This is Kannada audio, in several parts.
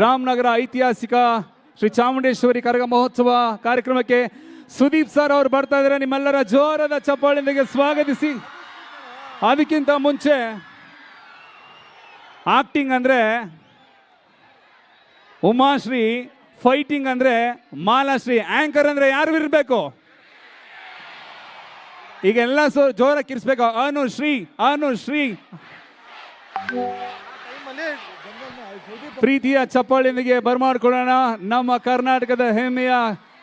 ರಾಮನಗರ ಐತಿಹಾಸಿಕ ಶ್ರೀ ಚಾಮುಂಡೇಶ್ವರಿ ಕರಗ ಮಹೋತ್ಸವ ಕಾರ್ಯಕ್ರಮಕ್ಕೆ ಸುದೀಪ್ ಸರ್ ಅವರು ಬರ್ತಾ ಇದ್ದಾರೆ. ನಿಮ್ಮೆಲ್ಲರ ಜೋರಾದ ಚಪ್ಪಾಳೆಯೊಂದಿಗೆ ಸ್ವಾಗತಿಸಿ. ಅದಕ್ಕಿಂತ ಮುಂಚೆ ಆಕ್ಟಿಂಗ್ ಅಂದರೆ ಉಮಾಶ್ರೀ, ಫೈಟಿಂಗ್ ಅಂದರೆ ಮಾಲಾಶ್ರೀ, ಆಂಕರ್ ಅಂದರೆ ಯಾರು ಇರಬೇಕು? ಈಗ ಎಲ್ಲ ಜೋರಾಗಿ ಕಿರ್ಸ್ಬೇಕು. ಅನುಶ್ರೀ ಅನುಶ್ರೀ. ಪ್ರೀತಿಯ ಚಪ್ಪಾಳೆಯೊಂದಿಗೆ ಬರ್ಮಾಡ್ಕೊಳ್ಳೋಣ ನಮ್ಮ ಕರ್ನಾಟಕದ ಹೆಮ್ಮೆಯ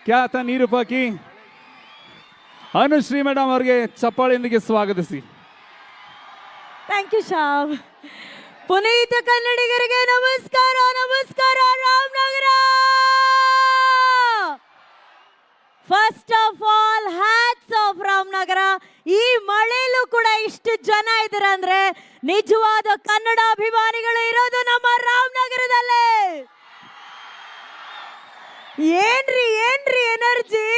ಖ್ಯಾತ ನಿರೂಪಕಿ ಅನುಶ್ರೀ ಮೇಡಮ್ ಅವರಿಗೆ ಚಪ್ಪಾಳೆಯೊಂದಿಗೆ ಸ್ವಾಗತಿಸಿ. Thank you Shyam. ಪುನೀತ ಕನ್ನಡಿಗರಿಗೆ ನಮಸ್ಕಾರ. ನಮಸ್ಕಾರ Ramanagara. First of all hats off Ramanagara. ಈ ಮಳೆಯಲ್ಲೂ ಕೂಡ ಇಷ್ಟು ಜನ ಇದ್ದಾರೆ ಅಂದ್ರೆ ನಿಜವಾದ ಕನ್ನಡ ಅಭಿಮಾನಿಗಳು ಇರೋದು ನಮ್ಮ ರಾಮನಗರದಲ್ಲೇ. ಏನ್ರಿ ಏನ್ರಿ ಎನರ್ಜಿ,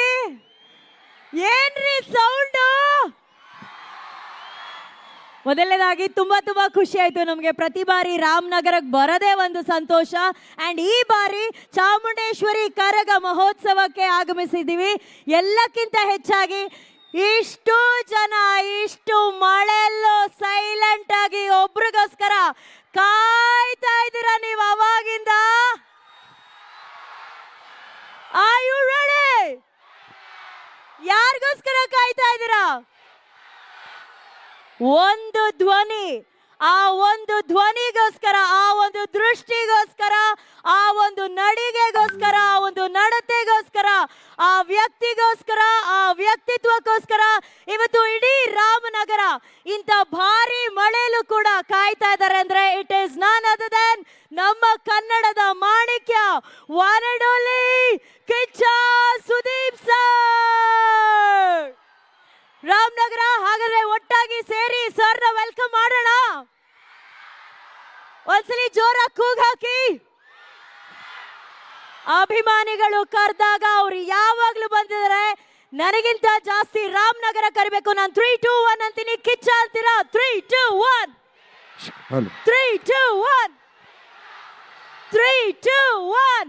ಏನ್ರಿ ಸೌಂಡು. ಮೊದಲನೇದಾಗಿ ತುಂಬಾ ಖುಷಿ ಆಯ್ತು ನಮಗೆ. ಪ್ರತಿ ಬಾರಿ ರಾಮನಗರಕ್ಕೆ ಬರೋದೇ ಒಂದು ಸಂತೋಷ. ಅಂಡ್ ಈ ಬಾರಿ ಚಾಮುಂಡೇಶ್ವರಿ ಕರಗ ಮಹೋತ್ಸವಕ್ಕೆ ಆಗಮಿಸಿದ್ದೀವಿ. ಎಲ್ಲಕ್ಕಿಂತ ಹೆಚ್ಚಾಗಿ ಇಷ್ಟು ಜನ ಇಷ್ಟು ಮಳೆಯಲ್ಲೂ ಸೈಲೆಂಟ್ ಆಗಿ ಒಬ್ರಿಗೋಸ್ಕರ ಕಾಯ್ತಾ ಇದ್ದೀರಾ ನೀವು ಅವಾಗಿಂದ. Are you ready? ಯಾರಿಗೋಸ್ಕರ ಕಾಯ್ತಾ ಇದ್ದೀರಾ? ಒಂದು ಧ್ವನಿ, ಆ ಒಂದು ಧ್ವನಿಗೋಸ್ಕರ, ಆ ಒಂದು ದೃಷ್ಟಿಗೋಸ್ಕರ, ಆ ಒಂದು ನಡಿಗೆಗೋಸ್ಕರ, ಆ ಒಂದು ನಡತೆಗೋಸ್ಕರ, ಆ ವ್ಯಕ್ತಿಗೋಸ್ಕರ, ಆ ವ್ಯಕ್ತಿತ್ವಕ್ಕೋಸ್ಕರ ಇವತ್ತು ಇಡೀ ರಾಮನಗರ ಇಂಥ ಭಾರಿ ಮಳೆಯಲ್ಲೂ ಕೂಡ ಕಾಯ್ತಾ ಇದ್ದಾರೆ ಅಂದ್ರೆ it is none other than ನಮ್ಮ ಕನ್ನಡದ ಮಾಣಿಕ್ಯ, one and only Kichcha Sudeep sir. Ramanagara ಹಾಗಾದ್ರೆ ಒಟ್ಟಾಗಿ ಸೇರಿ ಸರ್ನ ವೆಲ್ಕಮ್ ಮಾಡೋಣ. ಒಂದ್ಸಲಿ ಜೋರಾಗಿ ಕೂಗ್ ಹಾಕಿ. ಅಭಿಮಾನಿಗಳು ಕರೆದಾಗ ಅವ್ರು ಯಾವಾಗ್ಲೂ ಬಂದಿದ್ದಾರೆ. ನನಗಿಂತ ಜಾಸ್ತಿ ರಾಮನಗರ ಕರಿಬೇಕು. ನಾನು 3, 2, 1 ಅಂತೀನಿ. ಕಿಚ್ಚ ಅಂತೀರಾ? 3, 2, 1. 3, 2, 1. 3, 2, 1.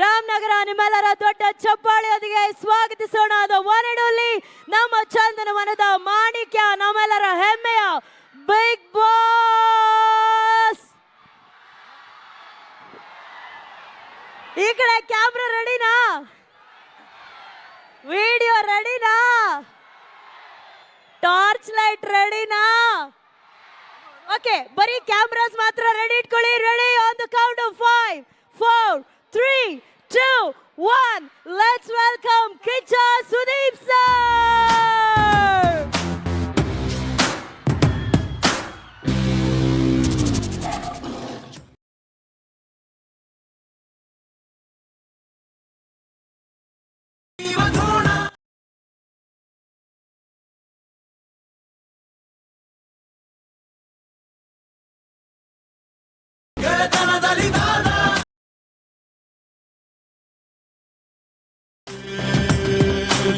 ರಾಮನಗರ ನಿಮ್ಮೆಲ್ಲರ ದೊಡ್ಡ ಚಪ್ಪಾಳೆಯೊಂದಿಗೆ ಸ್ವಾಗತಿಸೋಣ. ಅದು ಒನ್ ಅಂಡ್ ಓನ್ಲಿ ನಮ್ಮ ಚಂದನವನದ ಮಾಣಿಕ್ಯ, ನಮ್ಮೆಲ್ಲರ ಹೆಮ್ಮೆಯ ಬಿಗ್ ಬಾಸ್. ಈ ಕಡೆ ಕ್ಯಾಮ್ರಾ ರೆಡಿನಾ? ವಿಡಿಯೋ ರೆಡಿನಾ? ಟಾರ್ಚ್ ಲೈಟ್ ರೆಡಿನಾ? ಓಕೆ, ಬರೀ ಕ್ಯಾಮ್ರಾಸ್ ಮಾತ್ರ ರೆಡಿ ಇಟ್ಕೊಳ್ಳಿ. Ready on the count of 5, 4, 3, 2, 1. Let's welcome Kicha Sudeep sir.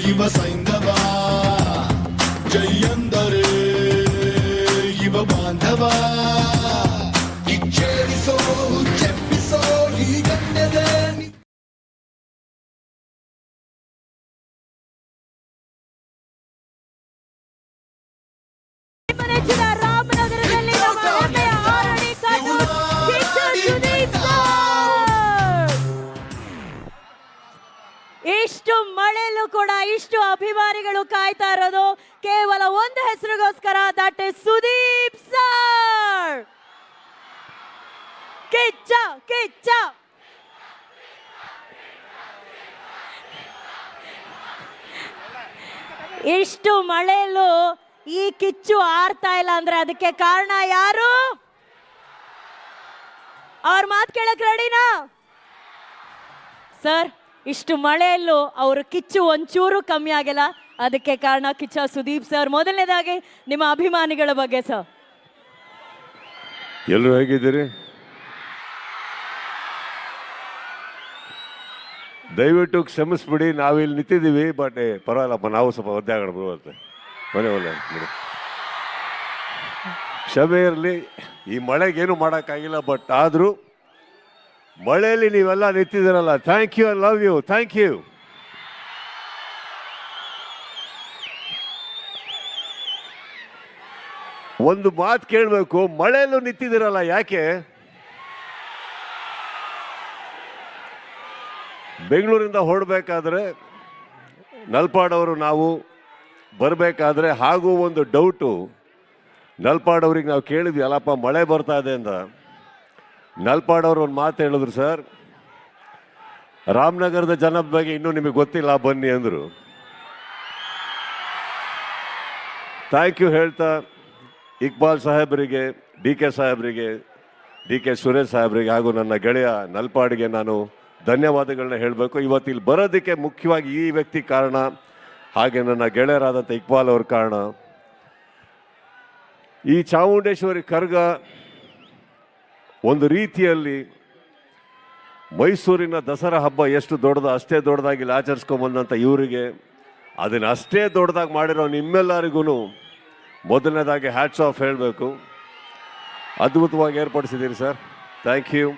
ಇವ ಸೈಂಧವ ಜಯಂದರೆ ಇವ ಬಾಂಧವ ಕಿಚ್ಚೇರಿಸೋ ಚೆಪ್ಪಿಸೋ ಹೀಗಂದದೆ. ರಾಮನಗರದಲ್ಲಿ ನಮ್ಮ ಹೆಮ್ಮೆಯ ಆರಡಿ ಕಣ್ಣು ಕಿಚ್ಚ ಸುದೀಪ್ ಸರ್. ಇಷ್ಟು ಮಳೆಯಲ್ಲೂ ಕೂಡ ಇಷ್ಟು ಅಭಿಮಾನಿಗಳು ಕಾಯ್ತಾ ಇರೋದು ಕೇವಲ ಒಂದು ಹೆಸರಿಗೋಸ್ಕರ, that is Sudeep sir. Kichcha Kichcha. ಇಷ್ಟು ಮಳೆಯಲ್ಲೂ ಈ ಕಿಚ್ಚು ಆರ್ತಾ ಇಲ್ಲ ಅಂದ್ರೆ ಅದಕ್ಕೆ ಕಾರಣ ಯಾರು? ಅವ್ರ ಮಾತು ಕೇಳಕ್ ರೆಡಿನಾ ಸರ್? ಇಷ್ಟು ಮಳೆಯಲ್ಲೂ ಅವ್ರ ಕಿಚ್ಚು ಒಂಚೂರು ಕಮ್ಮಿ ಆಗಿಲ್ಲ. ಅದಕ್ಕೆ ಕಾರಣ ಕಿಚ್ಚ ಸುದೀಪ್ ಸರ್. ಮೊದಲನೇದಾಗಿ ನಿಮ್ಮ ಅಭಿಮಾನಿಗಳ ಬಗ್ಗೆ ಸರ್. ಎಲ್ಲರೂ ಹೇಗಿದ್ದೀರಿ? ದಯವಿಟ್ಟು ಕ್ಷಮಿಸ್ಬಿಡಿ, ನಾವಿಲ್ಲಿ ನಿಂತಿದ್ದೀವಿ. ಬಟ್ ಪರವಾಗಿಲ್ಲಪ್ಪ, ನಾವು ಸ್ವಲ್ಪ ಒದ್ದೆ ಆಗೋಣ ಬರುತ್ತೆ. ಮನೆ ಕ್ಷಮೆ ಇರಲಿ. ಈ ಮಳೆಗೇನು ಮಾಡೋಕ್ಕಾಗಿಲ್ಲ. ಬಟ್ ಆದರೂ ಮಳೆಯಲ್ಲಿ ನೀವೆಲ್ಲ ನಿಂತಿದ್ದೀರಲ್ಲ, thank you, I love you, thank you. ಒಂದು ಮಾತು ಕೇಳಬೇಕು, ಮಳೆಯಲ್ಲೂ ನಿಂತಿದ್ದೀರಲ್ಲ ಯಾಕೆ? ಬೆಂಗಳೂರಿಂದ ಹೊರಡಬೇಕಾದ್ರೆ ನಲ್ಪಾಡವರು ನಾವು ಬರಬೇಕಾದ್ರೆ ಹಾಗೂ ಒಂದು ಡೌಟು, ನಲ್ಪಾಡವ್ರಿಗೆ ನಾವು ಕೇಳಿದ್ವಿ ಅಲ್ಲಪ್ಪ ಮಳೆ ಬರ್ತಾ ಇದೆ ಅಂತ. ನಲ್ಪಾಡವ್ರು ಒಂದು ಮಾತು ಹೇಳಿದ್ರು, ಸರ್ ರಾಮನಗರದ ಜನದ ಬಗ್ಗೆ ಇನ್ನೂ ನಿಮಗೆ ಗೊತ್ತಿಲ್ಲ ಬನ್ನಿ ಅಂದರು. ಥ್ಯಾಂಕ್ ಯು ಹೇಳ್ತಾ ಇಕ್ಬಾಲ್ ಸಾಹೇಬರಿಗೆ, ಡಿ ಕೆ ಸಾಹೇಬರಿಗೆ, ಡಿ ಕೆ ಸುರೇಶ್ ಸಾಹೇಬರಿಗೆ ಹಾಗೂ ನನ್ನ ಗೆಳೆಯ ನಲ್ಪಾಡಿಗೆ ನಾನು ಧನ್ಯವಾದಗಳನ್ನ ಹೇಳಬೇಕು. ಇವತ್ತು ಇಲ್ಲಿ ಬರೋದಕ್ಕೆ ಮುಖ್ಯವಾಗಿ ಈ ವ್ಯಕ್ತಿ ಕಾರಣ, ಹಾಗೆ ನನ್ನ ಗೆಳೆಯರಾದಂಥ ಇಕ್ಬಾಲ್ ಅವ್ರ ಕಾರಣ. ಈ ಚಾಮುಂಡೇಶ್ವರಿ ಕರಗ ಒಂದು ರೀತಿಯಲ್ಲಿ ಮೈಸೂರಿನ ದಸರಾ ಹಬ್ಬ ಎಷ್ಟು ದೊಡ್ಡದು ಅಷ್ಟೇ ದೊಡ್ಡದಾಗಿ ಇಲ್ಲಿ ಆಚರಿಸ್ಕೊಂಬಂದಂಥ ಇವರಿಗೆ ಅದನ್ನು ಅಷ್ಟೇ ದೊಡ್ಡದಾಗಿ ಮಾಡಿರೋ ನಿಮ್ಮೆಲ್ಲರಿಗೂ ಮೊದಲನೇದಾಗಿ ಹ್ಯಾಟ್ಸ್ ಆಫ್ ಹೇಳಬೇಕು. ಅದ್ಭುತವಾಗಿ ಏರ್ಪಡಿಸಿದ್ದೀರಿ ಸರ್, ಥ್ಯಾಂಕ್ ಯು.